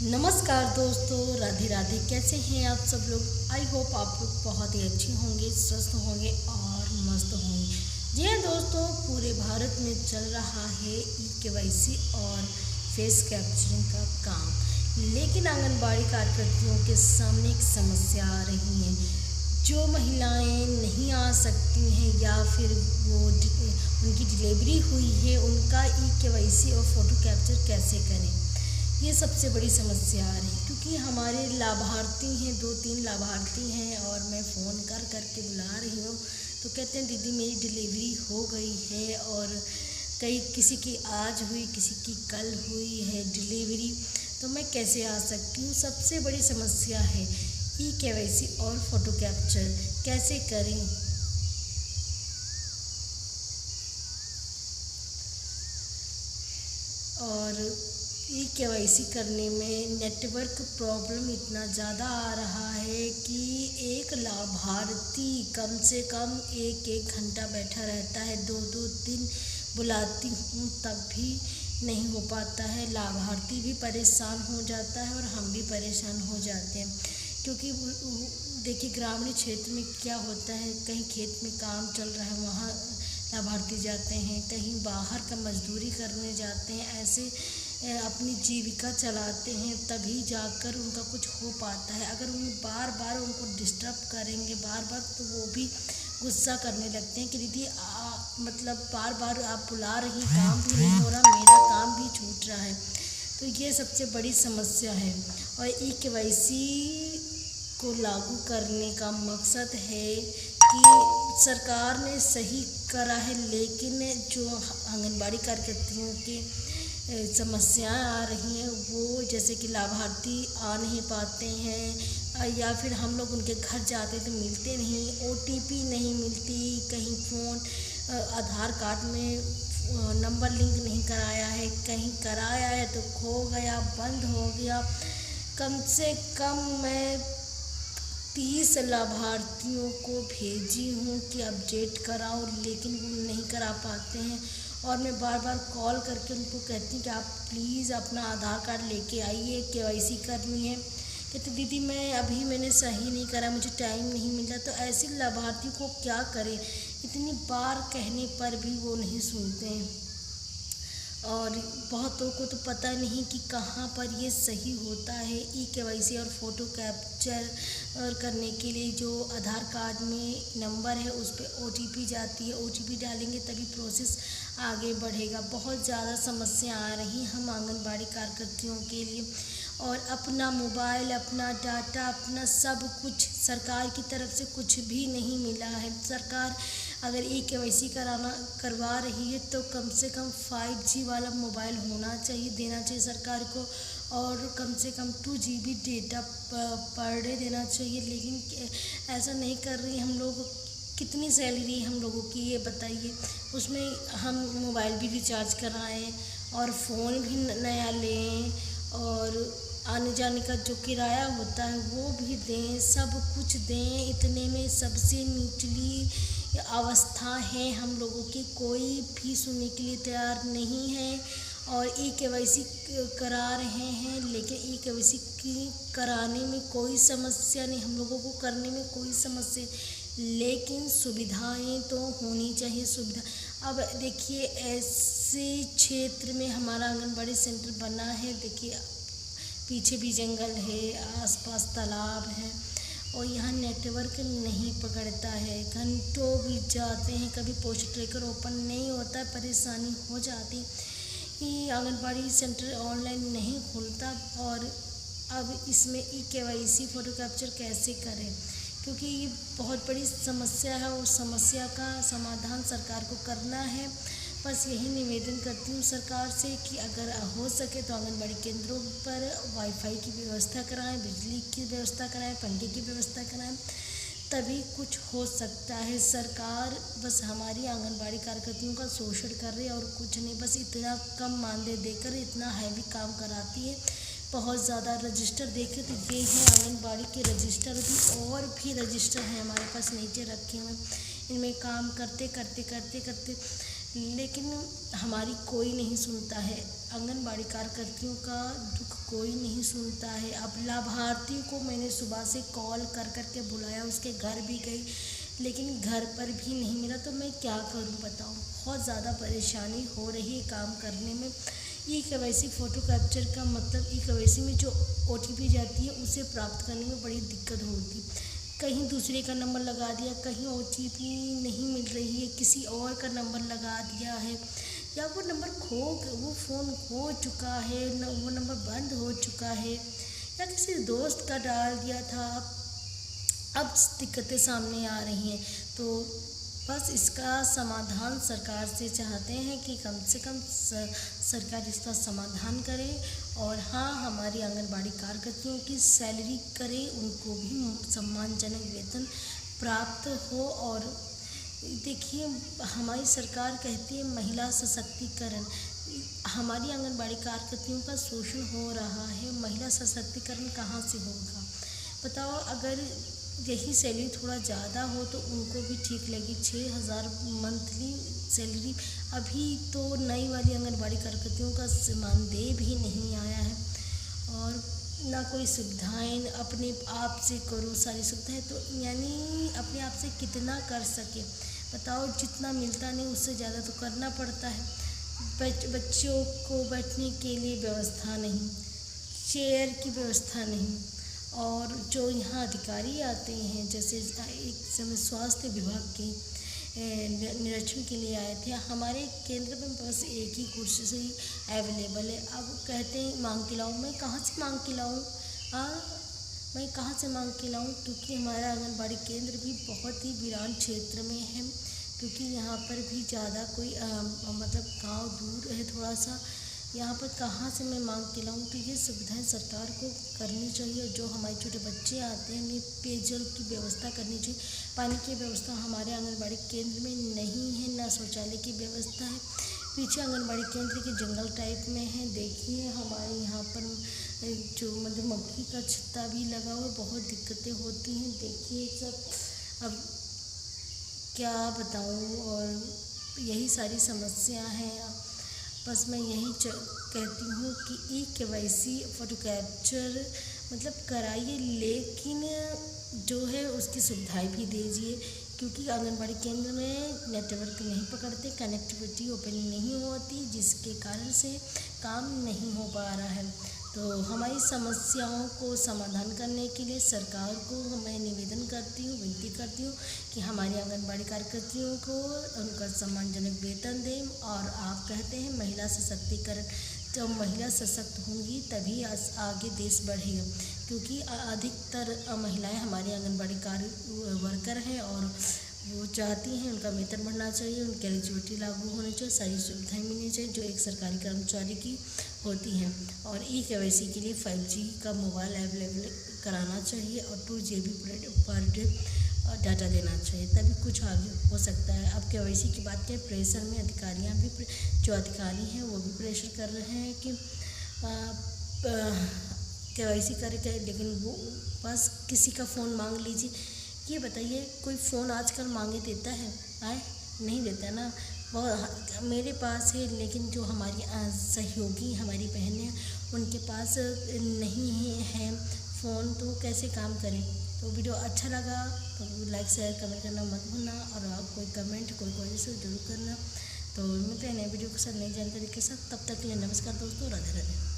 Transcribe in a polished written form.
नमस्कार दोस्तों, राधे राधे। कैसे हैं आप सब लोग? आई होप आप लोग बहुत ही अच्छे होंगे, स्वस्थ होंगे और मस्त होंगे। जी हाँ दोस्तों, पूरे भारत में चल रहा है ई-केवाईसी और फेस कैप्चरिंग का काम। लेकिन आंगनबाड़ी कार्यकर्तियों के सामने एक समस्या आ रही है। जो महिलाएं नहीं आ सकती हैं या फिर वो उनकी डिलीवरी हुई है, उनका ई-केवाईसी और फ़ोटो कैप्चर कैसे करें, ये सबसे बड़ी समस्या आ रही है। क्योंकि हमारे लाभार्थी हैं, 2-3 लाभार्थी हैं और मैं फ़ोन कर के बुला रही हूँ तो कहते हैं दीदी मेरी डिलीवरी हो गई है, और कई किसी की आज हुई, किसी की कल हुई है डिलीवरी, तो मैं कैसे आ सकती हूँ। सबसे बड़ी समस्या है ई-केवाईसी और फ़ोटो कैप्चर कैसे करें। और ई-केवाईसी करने में नेटवर्क प्रॉब्लम इतना ज़्यादा आ रहा है कि एक लाभार्थी कम से कम एक घंटा बैठा रहता है। 2-2 दिन बुलाती हूँ तब भी नहीं हो पाता है। लाभार्थी भी परेशान हो जाता है और हम भी परेशान हो जाते हैं। क्योंकि देखिए ग्रामीण क्षेत्र में क्या होता है, कहीं खेत में काम चल रहा है वहाँ लाभार्थी जाते हैं, कहीं बाहर का मजदूरी करने जाते हैं, ऐसे अपनी जीविका चलाते हैं, तभी जाकर उनका कुछ हो पाता है। अगर उन बार बार उनको डिस्टर्ब करेंगे बार बार, तो वो भी गुस्सा करने लगते हैं कि दीदी मतलब बार बार आप बुला रही, काम भी नहीं हो रहा, मेरा काम भी छूट रहा है। तो ये सबसे बड़ी समस्या है। और ई-केवाईसी को लागू करने का मकसद है कि सरकार ने सही करा है, लेकिन जो आंगनबाड़ी कार्यकर्तियों की समस्याएं आ रही हैं, वो जैसे कि लाभार्थी आ नहीं पाते हैं या फिर हम लोग उनके घर जाते तो मिलते नहीं, OTP नहीं मिलती, कहीं फ़ोन आधार कार्ड में नंबर लिंक नहीं कराया है, कहीं कराया है तो खो गया, बंद हो गया। कम से कम मैं 30 लाभार्थियों को भेजी हूँ कि अपडेट कराओ, लेकिन वो नहीं करा पाते हैं। और मैं बार बार कॉल करके उनको कहती हूँ कि आप प्लीज़ अपना आधार कार्ड लेके आइए, केवाईसी करनी है। कहते दीदी मैंने सही नहीं करा, मुझे टाइम नहीं मिला। तो ऐसे लाभार्थी को क्या करें, इतनी बार कहने पर भी वो नहीं सुनते हैं। और बहुतों को तो पता नहीं कि कहाँ पर ये सही होता है। ई-केवाईसी और फ़ोटो कैप्चर करने के लिए जो आधार कार्ड में नंबर है उस पर OTP जाती है, OTP डालेंगे तभी प्रोसेस आगे बढ़ेगा। बहुत ज़्यादा समस्या आ रही हम आंगनबाड़ी कार्यकर्तियों के लिए। और अपना मोबाइल, अपना डाटा, अपना सब कुछ सरकार की तरफ से कुछ भी नहीं मिला है। सरकार अगर ई-केवाईसी करवा रही है तो कम से कम 5G वाला मोबाइल होना चाहिए, देना चाहिए सरकार को, और कम से कम 2 GB डेटा पर डे देना चाहिए। लेकिन ऐसा नहीं कर रही हम लोग। कितनी सैलरी हम लोगों की ये बताइए, उसमें हम मोबाइल भी रिचार्ज कराएं और फ़ोन भी नया लें, और आने जाने का जो किराया होता है वो भी दें, सब कुछ दें। इतने में सबसे निचली अवस्था है हम लोगों की, कोई भी सुनने के लिए तैयार नहीं है। और ई-केवाईसी करा रहे हैं, लेकिन ई-केवाईसी कराने में कोई समस्या नहीं, हम लोगों को करने में कोई समस्या, लेकिन सुविधाएं तो होनी चाहिए। सुविधा अब देखिए ऐसे क्षेत्र में हमारा आंगनबाड़ी सेंटर बना है, देखिए पीछे भी जंगल है, आसपास तालाब है, और यहाँ नेटवर्क नहीं पकड़ता है। घंटों बीत जाते हैं, कभी पोस्ट ट्रैकर ओपन नहीं होता है, परेशानी हो जाती कि आंगनबाड़ी सेंटर ऑनलाइन नहीं खुलता। और अब इसमें ई-केवाईसी फ़ोटो कैप्चर कैसे करें, क्योंकि ये बहुत बड़ी समस्या है और समस्या का समाधान सरकार को करना है। बस यही निवेदन करती हूँ सरकार से कि अगर हो सके तो आंगनबाड़ी केंद्रों पर वाईफाई की व्यवस्था कराएं, बिजली की व्यवस्था कराएं, पंखे की व्यवस्था कराएं, तभी कुछ हो सकता है। सरकार बस हमारी आंगनबाड़ी कार्यकर्तियों का शोषण कर रही है और कुछ नहीं, बस इतना कम मानदेय देकर इतना हैवी काम कराती है। बहुत ज़्यादा रजिस्टर देखे तो ये हैं आंगनबाड़ी के रजिस्टर, भी और भी रजिस्टर हैं हमारे पास नीचे रखे हुए। इनमें काम करते करते लेकिन हमारी कोई नहीं सुनता है। आंगनबाड़ी कार्यकर्तियों का दुख कोई नहीं सुनता है। अब लाभार्थी को मैंने सुबह से कॉल कर कर के बुलाया, उसके घर भी गई, लेकिन घर पर भी नहीं मिला। तो मैं क्या करूं बताओ, बहुत ज़्यादा परेशानी हो रही है काम करने में। ई-केवाईसी फ़ोटो कैप्चर का मतलब ई-केवाईसी में जो OTP जाती है उसे प्राप्त करने में बड़ी दिक्कत होती। कहीं दूसरे का नंबर लगा दिया, कहीं OTP नहीं मिल रही है, किसी और का नंबर लगा दिया है, या वो फ़ोन खो चुका है, वो नंबर बंद हो चुका है, या किसी दोस्त का डाल दिया था। अब दिक्कतें सामने आ रही हैं। तो बस इसका समाधान सरकार से चाहते हैं कि कम से कम सरकार इसका समाधान करे। और हाँ, हमारी आंगनबाड़ी कार्यकर्तियों की सैलरी करे, उनको भी सम्मानजनक वेतन प्राप्त हो। और देखिए, हमारी सरकार कहती है महिला सशक्तिकरण, हमारी आंगनबाड़ी कार्यकर्तियों का शोषण हो रहा है। महिला सशक्तिकरण कहाँ से होगा बताओ? अगर यही सैलरी थोड़ा ज़्यादा हो तो उनको भी ठीक लगी। 6,000 मंथली सैलरी अभी तो नई वाली आंगनबाड़ी कार्यकर्तियों का मानदेय भी नहीं आया है, और ना कोई सुविधाएं अपने आप से करो सारी सुविधाएं। तो यानी अपने आप से कितना कर सके बताओ? जितना मिलता नहीं उससे ज़्यादा तो करना पड़ता है। बच्चों को बैठने के लिए व्यवस्था नहीं, चेयर की व्यवस्था नहीं। और जो यहाँ अधिकारी आते हैं, जैसे एक समय स्वास्थ्य विभाग के निरीक्षण के लिए आए थे, हमारे केंद्र में बस एक ही कुर्सी से ही अवेलेबल है। अब कहते हैं मांग के लाऊं, मैं कहाँ से मांग के लाऊं? मैं कहाँ से मांग के लाऊं? क्योंकि हमारा आंगनबाड़ी केंद्र भी बहुत ही वीरान क्षेत्र में है, क्योंकि यहाँ पर भी ज़्यादा कोई मतलब गांव दूर है थोड़ा सा। यहाँ पर कहाँ से मैं मांग के लाऊँ? तो ये सुविधाएं सरकार को करनी चाहिए। जो हमारे छोटे बच्चे आते हैं, उन्हें पेयजल की व्यवस्था करनी चाहिए। पानी की व्यवस्था हमारे आंगनबाड़ी केंद्र में नहीं है, ना शौचालय की व्यवस्था है। पीछे आंगनबाड़ी केंद्र के जंगल टाइप में है। देखिए, हमारे यहाँ पर जो मधुमक्खी का छत्ता भी लगा हुआ, बहुत दिक्कतें होती हैं। देखिए सब, अब क्या बताऊँ, और यही सारी समस्या हैं। बस मैं यही कहती हूँ कि ई-केवाईसी फ़ोटो कैप्चर मतलब कराइए, लेकिन जो है उसकी सुविधाएं भी दीजिए, क्योंकि आंगनबाड़ी केंद्र में नेटवर्क नहीं पकड़ते, कनेक्टिविटी ओपन नहीं होती, जिसके कारण से काम नहीं हो पा रहा है। तो हमारी समस्याओं को समाधान करने के लिए सरकार को मैं निवेदन करती हूँ, विनती करती हूँ कि हमारी आंगनबाड़ी कार्यकर्तियों को उनका सम्मानजनक वेतन दें। और आप कहते हैं महिला सशक्तिकरण, जब महिला सशक्त होंगी तभी आगे देश बढ़ेगा, क्योंकि अधिकतर महिलाएं हमारी आंगनबाड़ी कार्य वर्कर हैं, और वो चाहती हैं उनका वेतन बढ़ना चाहिए, उनकी एलिजिबिलिटी लागू होनी चाहिए, सारी सुविधाएं मिलनी चाहिए जो एक सरकारी कर्मचारी की होती हैं। और ई-केवाईसी के लिए 5G का मोबाइल अवेलेबल कराना चाहिए, और 2 GB पर डे डाटा देना चाहिए, तभी कुछ आगे हो सकता है। अब केवाईसी की बात करें, प्रेशर में अधिकारियाँ भी, जो अधिकारी हैं वो भी प्रेशर कर रहे हैं कि केवाईसी करके, लेकिन वो बस किसी का फ़ोन मांग लीजिए। ये बताइए, कोई फ़ोन आजकल मांगे देता है? नहीं देता ना। वो मेरे पास है, लेकिन जो हमारी सहयोगी हमारी बहनें हैं, उनके पास नहीं है फ़ोन, तो कैसे काम करें? तो वीडियो अच्छा लगा तो लाइक शेयर कमेंट करना मत भूलना, और आप कोई कमेंट कोई क्वेश्चन जरूर करना। तो मिलते हैं नए वीडियो के साथ, नई जानकारी के साथ। तब तक के लिए नमस्कार दोस्तों, राधे राधे।